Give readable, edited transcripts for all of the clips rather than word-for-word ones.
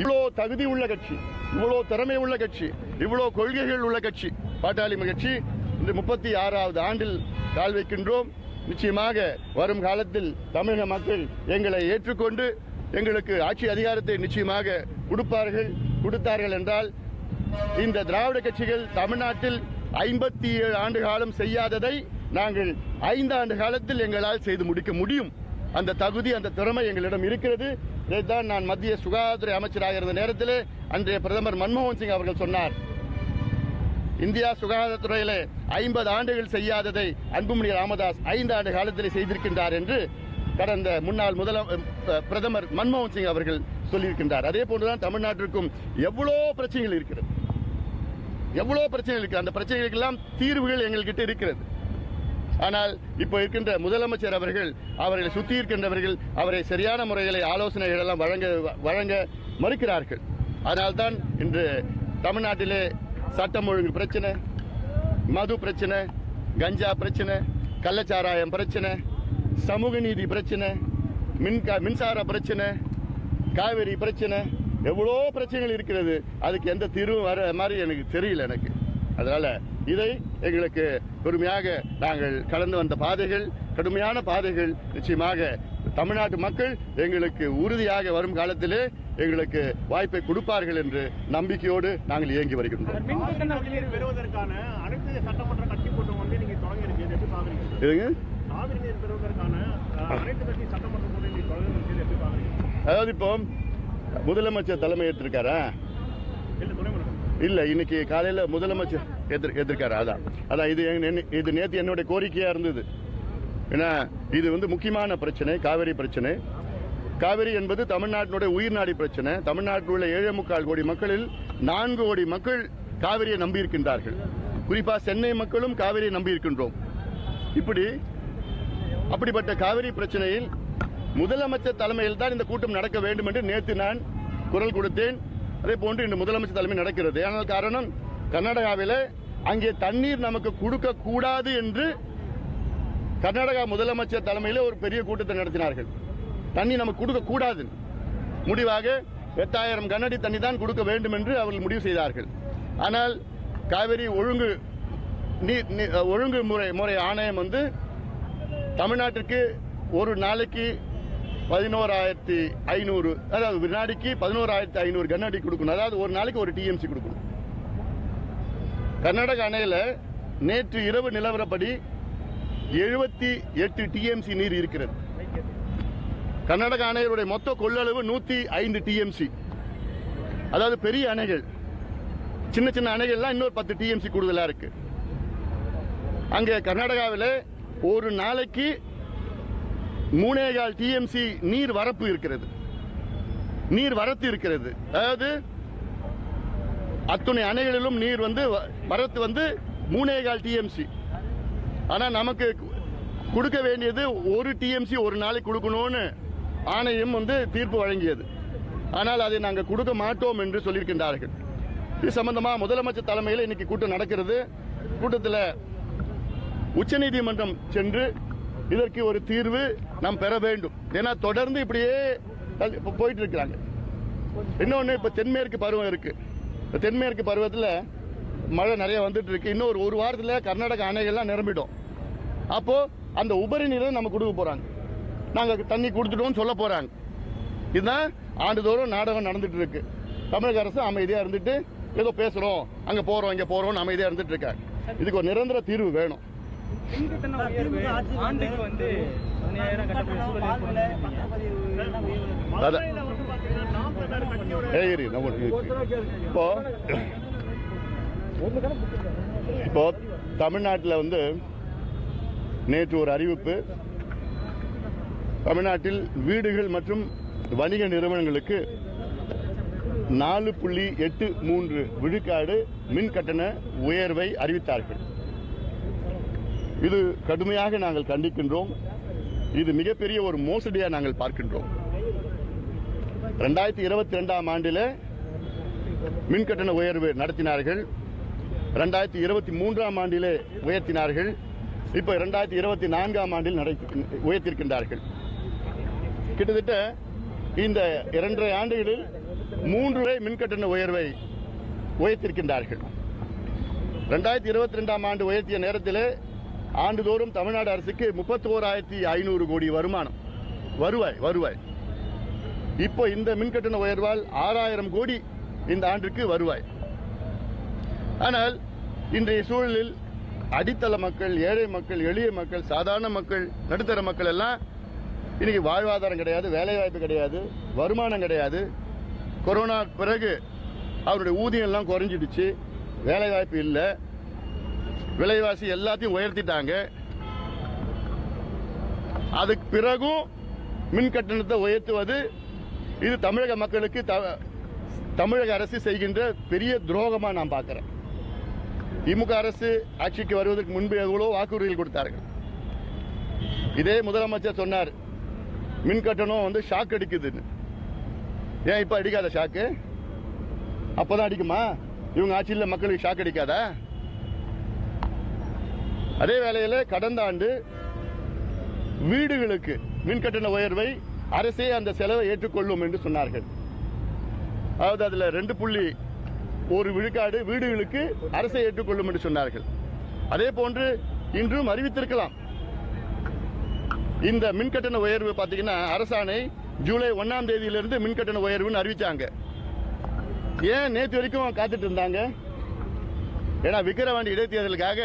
இவ்வளோ தகுதி உள்ள கட்சி, இவ்வளோ திறமை உள்ள கட்சி, இவ்வளோ கொள்கைகள் உள்ள கட்சி பாட்டாளி கட்சி இந்த 36வது ஆண்டில் கால் வைக்கின்றோம். நிச்சயமாக வரும் காலத்தில் தமிழக மக்கள் எங்களை ஏற்றுக்கொண்டு எங்களுக்கு ஆட்சி அதிகாரத்தை நிச்சயமாக கொடுத்தார்கள் என்றால் இந்த திராவிட கட்சிகள் தமிழ்நாட்டில் 57 ஆண்டு காலம் செய்யாததை நாங்கள் 5 ஆண்டு காலத்தில் எங்களால் செய்து முடிக்க முடியும். அந்த தகுதி, அந்த திறமை எங்களிடம் இருக்கிறது. இதைத்தான் நான் மத்திய சுகாதாரத்துறை அமைச்சராக இருந்த நேரத்தில் அன்றைய பிரதமர் மன்மோகன் சிங் அவர்கள் சொன்னார். இந்தியா சுகாதாரத்துறையில 50 ஆண்டுகள் செய்யாததை அன்புமணி ராமதாஸ் 5 ஆண்டு காலத்தில் செய்திருக்கின்றார் என்று கடந்த முன்னாள் பிரதமர் மன்மோகன் சிங் அவர்கள் சொல்லியிருக்கின்றார். அதே போன்றுதான் தமிழ்நாட்டிற்கும் எவ்வளோ பிரச்சனைகள் இருக்கிறது, அந்த பிரச்சனைகளுக்கெல்லாம் தீர்வுகள் எங்கள்கிட்ட இருக்கிறது. ஆனால் இப்போ இருக்கின்ற முதலமைச்சர் அவர்களை சுற்றி இருக்கின்றவர்கள் அவரை சரியான முறையில் ஆலோசனைகள் எல்லாம் வழங்க மறுக்கிறார்கள். அதனால்தான் இன்று தமிழ்நாட்டிலே சட்டம் ஒழுங்கு பிரச்சனை, மது பிரச்சனை, கஞ்சா பிரச்சனை, கள்ளச்சாராயம் பிரச்சனை, சமூக நீதி பிரச்சனை, மின்சார பிரச்சனை, காவிரி பிரச்சனை, எவ்வளோ பிரச்சனைகள் இருக்கிறது. அதுக்கு எந்த தீர்வும் வர மாதிரி எனக்கு தெரியல. அதனால இதை எங்களுக்கு பொறுமையாக நாங்கள் கடந்து வந்த பாதைகள், கடுமையான பாதைகள், நிச்சயமாக தமிழ்நாட்டு மக்கள் எங்களுக்கு உறுதியாக வரும் காலத்திலே எங்களுக்கு வாய்ப்பை கொடுப்பார்கள் என்று நம்பிக்கையோடு நாங்கள் இயங்கி வருகின்றோம். அதாவது இப்போ முதலமைச்சர் தலைமை ஏற்றிருக்காரா இல்ல, இன்னைக்கு காலையில முதலமைச்சர் ஏற்றிருக்காரு. அதான் இது நேற்று என்னுடைய கோரிக்கையா இருந்தது. ஏன்னா இது முக்கியமான பிரச்சனை, காவிரி பிரச்சனை. காவிரி என்பது தமிழ்நாட்டினுடைய உயிர்நாடி பிரச்சனை. தமிழ்நாட்டில் உள்ள 7.25 கோடி மக்களில் 4 கோடி மக்கள் காவிரியை நம்பி இருக்கின்றார்கள். குறிப்பா சென்னை மக்களும் காவிரியை நம்பி இருக்கின்றோம். அப்படிப்பட்ட காவிரி பிரச்சனையில் முதலமைச்சர் தலைமையில் தான் இந்த கூட்டம் நடக்க வேண்டும் என்று நேற்று நான் குரல் கொடுத்தேன். அதே போன்று இன்று முதலமைச்சர் தலைமை நடக்கிறது. ஆனால் காரணம், கர்நாடகாவில் அங்கே தண்ணீர் நமக்கு கொடுக்க கூடாது என்று கர்நாடகா முதலமைச்சர் தலைமையில் ஒரு பெரிய கூட்டத்தை நடத்தினார்கள். தண்ணி நமக்கு கொடுக்க கூடாது, முடிவாக 8000 கனஅடி தண்ணி தான் கொடுக்க வேண்டும் என்று அவர்கள் முடிவு செய்தார்கள். ஆனால் காவிரி ஒழுங்கு முறை ஆணையம் தமிழ்நாட்டிற்கு ஒரு நாளைக்கு 11,500, அதாவது வினாடிக்கு 11,500 கனஅடி கொடுக்கணும். அதாவது ஒரு நாளைக்கு ஒரு டிஎம்சி கொடுக்கணும். கர்நாடக அணையில் நேற்று இரவு நிலவரப்படி 78 டிஎம்சி நீர் இருக்கிறது. கர்நாடக அணைகளுடைய மொத்த கொள்ளளவு 105 டிஎம்சி. அதாவது பெரிய அணைகள், சின்ன சின்ன அணைகள்லாம் இன்னொரு 10 டிஎம்சி கூடுதலா இருக்கு. அங்கே கர்நாடகாவில் ஒரு நாளைக்கு 3.25 டிஎம்சி நீர் வரத்து இருக்கிறது. அதாவது அத்துணை அணைகளிலும் நீர் வரத்து 3.25 டிஎம்சி. ஆனா நமக்கு கொடுக்க வேண்டியது 1 டிஎம்சி ஒரு நாளைக்கு கொடுக்கணும்னு ஆணையம் தீர்ப்பு வழங்கியது. ஆனால் அதை நாங்கள் கொடுக்க மாட்டோம் என்று சொல்லியிருக்கின்றார்கள். இது சம்பந்தமா முதலமைச்சர் தலைமையில் இன்னைக்கு கூட்டம் நடக்கிறது. கூட்டத்தில் உச்சநீதிமன்றம் சென்று இதற்கு ஒரு தீர்வு நாம் பெற வேண்டும். ஏன்னா தொடர்ந்து இப்படியே போயிட்டு இருக்கிறாங்க. இன்னொன்னு, இப்ப தென்மேற்கு பருவம் இருக்கு. தென்மேற்கு பருவத்தில் மழை நிறைய வந்துட்டு இருக்கு. இன்னும் ஒரு வாரத்தில் கர்நாடக அணைகள்லாம் நிரம்பிடும். அப்போ அந்த உபரி நீரை நம்ம கொடுக்க போறாங்க, நாங்க தண்ணி கொடுத்துட்டோம் சொல்ல போறாங்க. இதுதான் ஆண்டுதோறும் நாடகம் நடந்துட்டு இருக்கு. தமிழக அரசு அமைதியா இருந்துட்டு ஏதோ பேசுறோம், அங்க போறோம் இங்க போறோம் அமைதியா இருந்துட்டு இருக்காங்க. இதுக்கு ஒரு நிரந்தர தீர்வு வேணும். இப்போ தமிழ்நாட்டில் நேற்று ஒரு அறிவிப்பு, தமிழ்நாட்டில் வீடுகள் மற்றும் வணிக நிறுவனங்களுக்கு 4.83 விழுக்காடு மின் கட்டண உயர்வை அறிவித்தார்கள். இது கடுமையாக நாங்கள் கண்டிக்கின்றோம். இது மிகப்பெரிய ஒரு மோசடியாக நாங்கள் பார்க்கின்றோம். 2022ஆம் ஆண்டில் மின்கட்டண உயர்வு நடத்தினார்கள். 2023ஆம் ஆண்டிலே உயர்த்தினார்கள். இப்போ 2024ஆம் ஆண்டில் உயர்த்திருக்கின்றார்கள். கிட்டத்தட்ட இந்த 2.5 ஆண்டுகளில் 3 மின்கட்டண உயர்வை உயர்த்திருக்கின்றார்கள். 2022ஆம் ஆண்டு உயர்த்திய நேரத்தில் ஆண்டுதோறும் தமிழ்நாடு அரசுக்கு 31,500 கோடி வருவாய். இப்போ இந்த மின்கட்டண உயர்வால் 6,000 கோடி இந்த ஆண்டிற்கு வருவாய். ஆனால் இன்றைய சூழலில் அடித்தள மக்கள், ஏழை மக்கள், எளிய மக்கள், சாதாரண மக்கள், நடுத்தர மக்கள் எல்லாம் இன்னைக்கு வாழ்வாதாரம் கிடையாது, வேலைவாய்ப்பு கிடையாது, வருமானம் கிடையாது. கொரோனா பிறகு அவருடைய ஊதியம் எல்லாம் குறைஞ்சிடுச்சு, வேலைவாய்ப்பு இல்லை, விலைவாசி எல்லாத்தையும் உயர்த்திட்டாங்க. அதுக்கு பிறகும் மின் கட்டணத்தை உயர்த்துவது இது தமிழக மக்களுக்கு தமிழக அரசு செய்கின்ற பெரிய துரோகமா நான் பார்க்கிறேன். திமுக அரசு ஆட்சிக்கு வருவதற்கு முன்பு எவ்வளவு வாக்குறுதிகள் கொடுத்தார்கள். இதே முதலமைச்சர் சொன்னார் மின் கட்டணம் ஷாக் அடிக்குதுன்னு. ஏன் இப்ப அடிக்காத ஷாக்கு? அப்பதான் அடிக்குமா? இவங்க ஆட்சியில் மக்களுக்கு ஷாக் அடிக்காதா? அதே வேளையில் கடந்த ஆண்டு வீடுகளுக்கு மின் கட்டண உயர்வை அரசே அந்த செலவை ஏற்றுக்கொள்ளும் என்று சொன்னார்கள். அதாவது அதுல 2.1 விழுக்காடு வீடுகளுக்கு அரசை ஏற்றுக்கொள்ளும் என்று சொன்னார்கள். அதே போன்று இன்றும் அறிவித்திருக்கலாம். இந்த மின்கட்டண உயர்வு பாத்தீங்கன்னா அரசாணை ஜூலை 1ஆம் தேதியிலிருந்து மின்கட்டண உயர்வுன்னு அறிவிச்சாங்க. ஏன் நேற்று வரைக்கும் காத்துட்டு இருந்தாங்க? ஏன்னா விக்கிரவாண்டி இடைத்தேர்தலுக்காக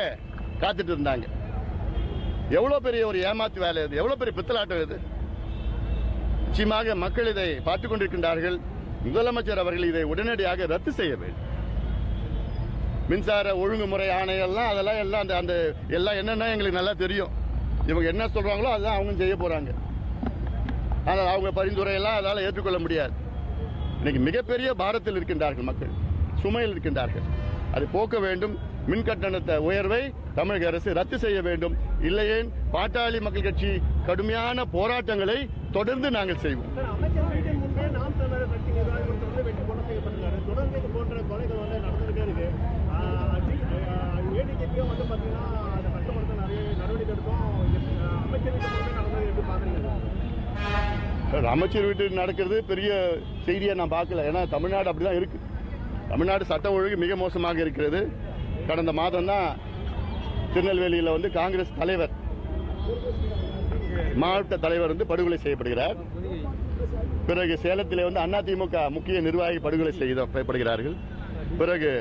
காத்துட்டு இருந்தாங்க. எவ்வளவு பெரிய ஒரு ஏமாத்து வேலை இது, எவ்வளவு பெரிய பித்தலாட்டம் இது. நிச்சயமாக மக்கள் இதை பார்த்துக் கொண்டிருக்கின்றார்கள். முதலமைச்சர் அவர்கள் இதை உடனடியாக ரத்து செய்ய வேண்டும். மின்சார ஒழுங்குமுறை ஆணையெல்லாம் அதெல்லாம் அந்த எல்லாம் என்னன்னா எங்களுக்கு நல்லா தெரியும். இவங்க என்ன சொல்றாங்களோ அதுதான் அவங்க செய்ய போறாங்க. ஆனால் அவங்க பரிந்துரையெல்லாம் அதால ஏற்றுக்கொள்ள முடியாது. இன்னைக்கு மிகப்பெரிய பாரத்தில் இருக்கின்றார்கள் மக்கள், சுமையில் இருக்கின்றார்கள். அதை போக்க வேண்டும். மின் கட்டணத்தை உயர்வை தமிழக அரசு ரத்து செய்ய வேண்டும். இல்லையேன் பாட்டாளி மக்கள் கட்சி கடுமையான போராட்டங்களை தொடர்ந்து நாங்கள் செய்வோம். அமைச்சர் வீட்டு நடக்கிறது பெரிய செய்தியை நான் பார்க்கல. ஏன்னா தமிழ்நாடு அப்படிதான் இருக்கு. தமிழ்நாடு சட்ட ஒழுங்கு மிக மோசமாக இருக்கிறது. கடந்த மாதம் தான் திருநெல்வேலியில் காங்கிரஸ் தலைவர், மாவட்ட தலைவர் படுகொலை செய்யப்படுகிறார். பிறகு சேலத்திலே அதிமுக முக்கிய நிர்வாகி படுகொலை செய்யப்படுகிறார்கள். பிறகு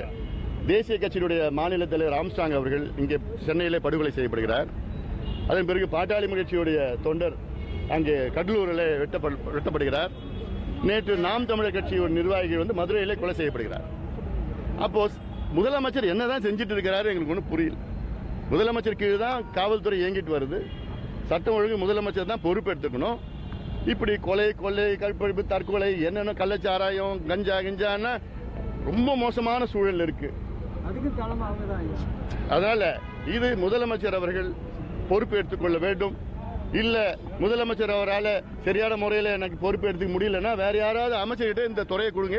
தேசிய கட்சியினுடைய மாநில தலைவர் ஆம்ஸ்டாங் அவர்கள் இங்கே சென்னையிலே படுகொலை செய்யப்படுகிறார். அதன் பிறகு பாட்டாளி கட்சியுடைய தொண்டர் அங்கே கடலூரில் வெட்டப்படுகிறார். நேற்று நாம் தமிழர் கட்சியின் நிர்வாகிகள் மதுரையிலே கொலை செய்யப்படுகிறார். அப்போ முதலமைச்சர் என்னதான் செஞ்சிட்டு இருக்கிறாரு எங்களுக்கு ஒன்றும் புரியல. முதலமைச்சர் கீழே தான் காவல்துறை இயங்கிட்டு வருது. சட்டம் ஒழுங்கு முதலமைச்சர் தான் பொறுப்பெடுத்துக்கணும். இப்படி கொலை, கற்பழிப்பு, தற்கொலை, என்னென்ன கள்ளச்சாராயம், கஞ்சான்னா ரொம்ப மோசமான சூழல் இருக்கு. அதனால இது முதலமைச்சர் அவர்கள் பொறுப்பு எடுத்துக்கொள்ள வேண்டும். இல்ல முதலமைச்சர் அவரால் சரியான முறையில் எனக்கு பொறுப்பு எடுத்துக்க முடியலன்னா வேற யாராவது அமைச்சர்கிட்ட இந்த துறையை கொடுங்க.